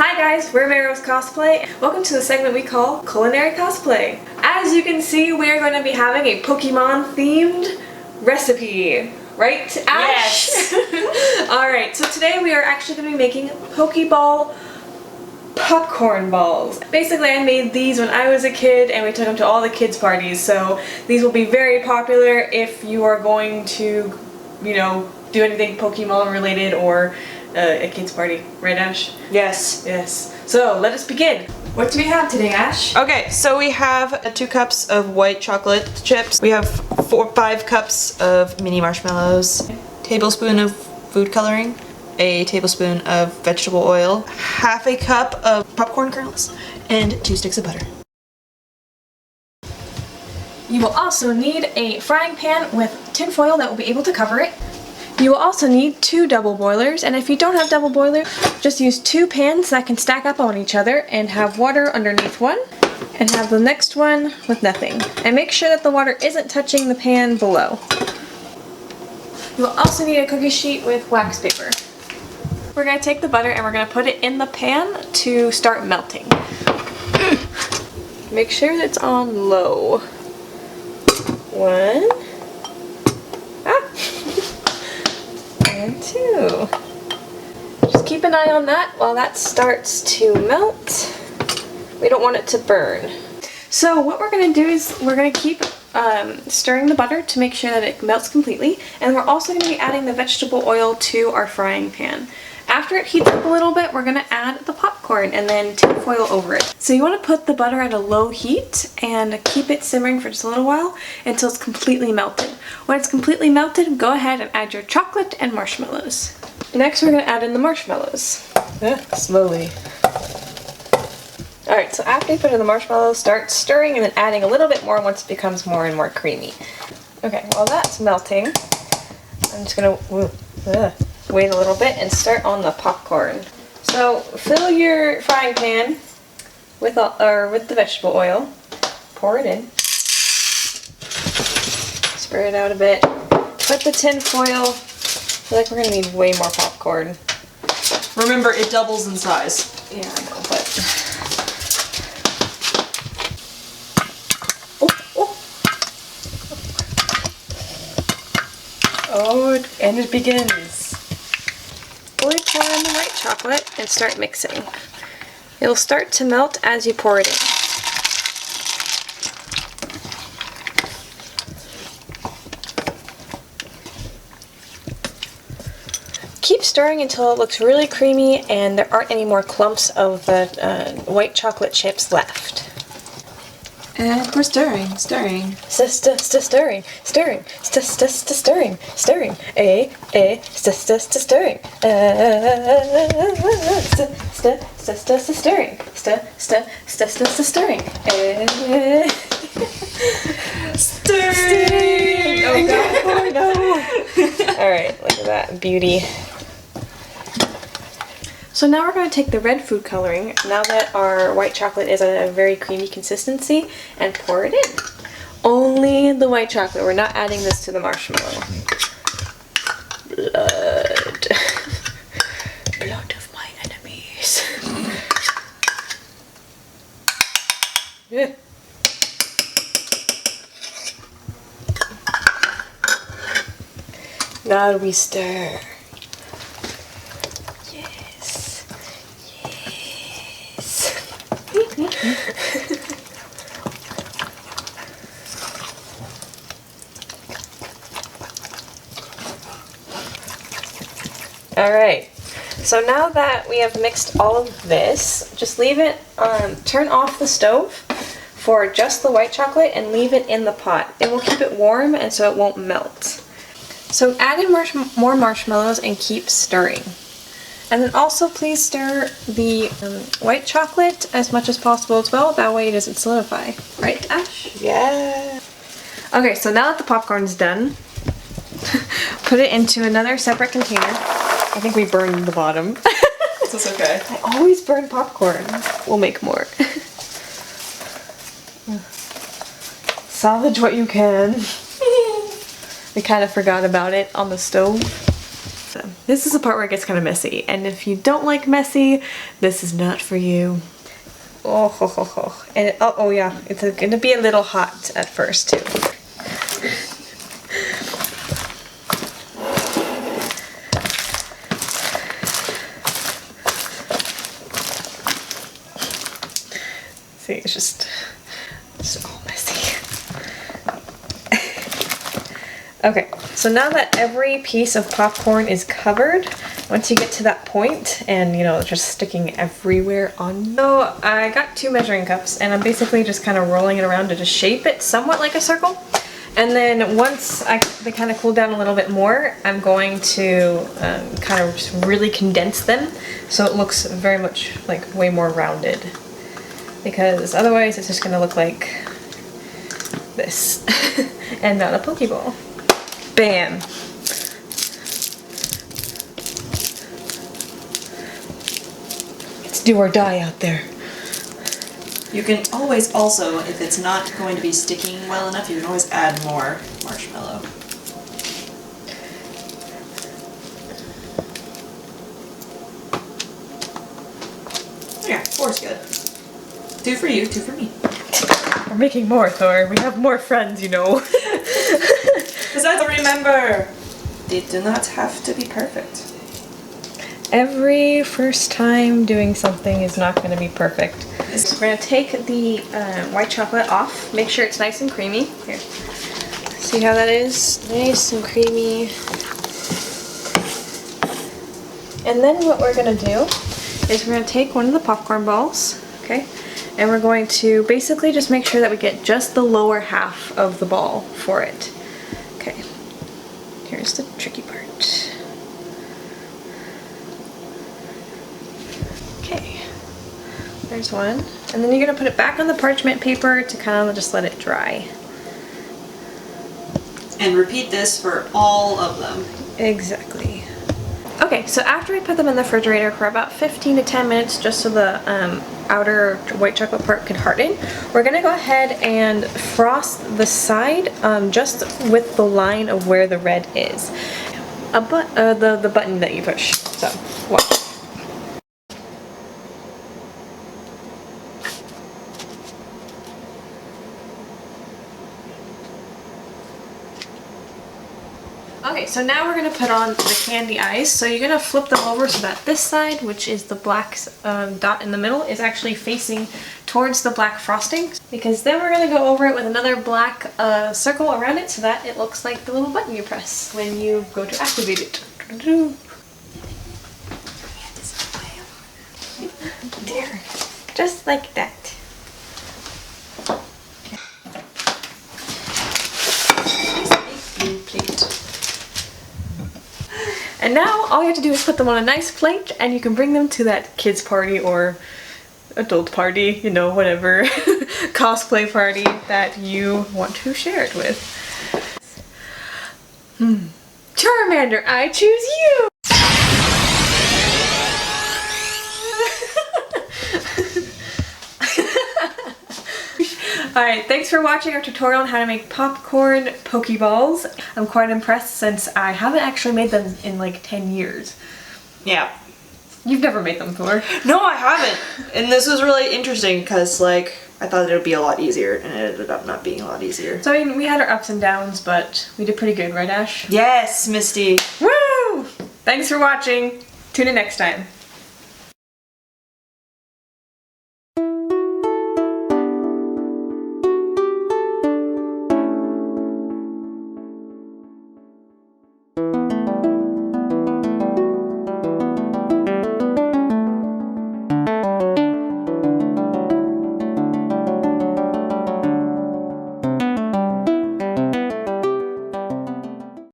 Hi guys, we're Cosplay. Welcome to the segment we call Culinary Cosplay. As you can see, we're going to be having a Pokemon themed recipe. Right, Ash? Yes! Alright, so today we are actually going to be making Pokeball popcorn balls. Basically, I made these when I was a kid and we took them to all the kids' parties, so these will be very popular if you are going to, you know, do anything Pokemon related or a kids' party. Right, Ash? Yes. Yes. So, let us begin. What do we have today, Ash? Okay, so we have 2 cups of white chocolate chips. We have 5 cups of mini marshmallows, tablespoon of food coloring, a tablespoon of vegetable oil, half a cup of popcorn kernels, and 2 sticks of butter. You will also need a frying pan with tin foil that will be able to cover it. You will also need 2 double boilers, and if you don't have double boilers, just use 2 pans that can stack up on each other and have water underneath one and have the next one with nothing. And make sure that the water isn't touching the pan below. You will also need a cookie sheet with wax paper. We're going to take the butter and we're going to put it in the pan to start melting. Make sure it's on low. 1. And 2. Just keep an eye on that while that starts to melt. We don't want it to burn. So what we're going to do is we're going to keep stirring the butter to make sure that it melts completely, and we're also going to be adding the vegetable oil to our frying pan. After it heats up a little bit, we're going to add the popcorn and then tin foil over it. So you want to put the butter at a low heat and keep it simmering for just a little while until it's completely melted. When it's completely melted, go ahead and add your chocolate and marshmallows. Next, we're going to add in the marshmallows. Slowly. Alright, so after you put in the marshmallows, start stirring and then adding a little bit more once it becomes more and more creamy. Okay, while that's melting, I'm just going to wait a little bit and start on the popcorn. So fill your frying pan with the vegetable oil. Pour it in. Spread it out a bit. Put the tin foil. I feel like we're going to need way more popcorn. Remember, it doubles in size. Yeah, I know, but... Oh, and it begins. Fully pour in the white chocolate and start mixing. It'll start to melt as you pour it in. Keep stirring until it looks really creamy and there aren't any more clumps of the white chocolate chips left. And we're stirring. Stirring. Stirring. Stirring. Stirring. Stirring. Oh god, oh no. Alright, look at that beauty. So now we're going to take the red food coloring, now that our white chocolate is at a very creamy consistency, and pour it in. Only the white chocolate. We're not adding this to the marshmallow. Blood. Blood of my enemies. Yeah. Now we stir. Alright, so now that we have mixed all of this, just leave it, turn off the stove for just the white chocolate and leave it in the pot. It will keep it warm and so it won't melt. So add in more marshmallows and keep stirring. And then also please stir the white chocolate as much as possible as well, that way it doesn't solidify. Right, Ash? Yeah. Okay, so now that the popcorn's done, put it into another separate container. I think we burned the bottom. That's okay. I always burn popcorn. We'll make more. Salvage what you can. We kind of forgot about it on the stove. So, This is the part where it gets kind of messy, and if you don't like messy, this is not for you. Oh, ho, ho, ho. And oh yeah, it's gonna be a little hot at first too. See, it's just all messy. Okay, so now that every piece of popcorn is covered, once you get to that point and you know it's just sticking everywhere on. So I got 2 measuring cups and I'm basically just kind of rolling it around to just shape it somewhat like a circle. And then once they kind of cool down a little bit more, I'm going to kind of just really condense them so it looks very much like way more rounded. Because otherwise it's just going to look like this and not a Pokeball. Bam! It's do or die out there. You can always also, if it's not going to be sticking well enough, you can always add more marshmallow. Yeah, 4's good. 2 for you, 2 for me. We're making more, Thor. We have more friends, you know. Because I have to remember, they do not have to be perfect. Every first time doing something is not going to be perfect. So we're going to take the white chocolate off. Make sure it's nice and creamy. Here. See how that is? Nice and creamy. And then what we're going to do is we're going to take one of the popcorn balls, okay? And we're going to basically just make sure that we get just the lower half of the ball for it. Okay. Here's the tricky part. Okay. There's one. And then you're going to put it back on the parchment paper to kind of just let it dry. And repeat this for all of them. Exactly. Okay, so after we put them in the refrigerator for about 15 to 10 minutes just so the outer white chocolate part can harden, we're going to go ahead and frost the side just with the line of where the red is. The button that you push. So, watch. Okay, so now we're going to put on the candy eyes. So you're going to flip them over so that this side, which is the black dot in the middle, is actually facing towards the black frosting. Because then we're going to go over it with another black circle around it so that it looks like the little button you press when you go to activate it. There, just like that. And now all you have to do is put them on a nice plate and you can bring them to that kids party or adult party, you know, whatever cosplay party that you want to share it with. Charmander, I choose you! Alright, thanks for watching our tutorial on how to make popcorn Pokeballs. I'm quite impressed since I haven't actually made them in like 10 years. Yeah. You've never made them, Thor. No, I haven't. And this was really interesting because, like, I thought it would be a lot easier and it ended up not being a lot easier. So, I mean, we had our ups and downs, but we did pretty good, right, Ash? Yes, Misty. Woo! Thanks for watching. Tune in next time.